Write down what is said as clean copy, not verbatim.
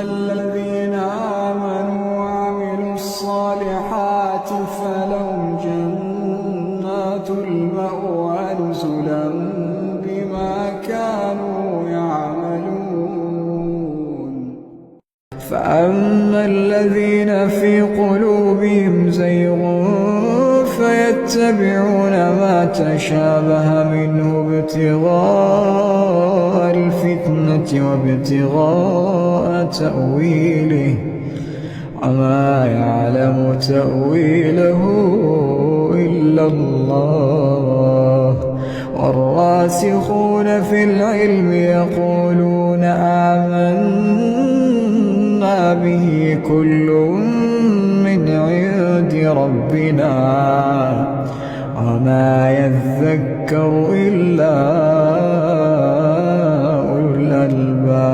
الذين آمنوا وعملوا الصالحات فلهم جنات المأوى نزلا بما كانوا يعملون. فأما الذين في قلوبهم زيغ فيتبعون ما تشابه منه ابتغاء الفتنة وابتغاء تأويله وما يعلم تأويله إلا الله. والراسخون في العلم يقولون آمنا به كل من عند ربنا وما يذكر إلا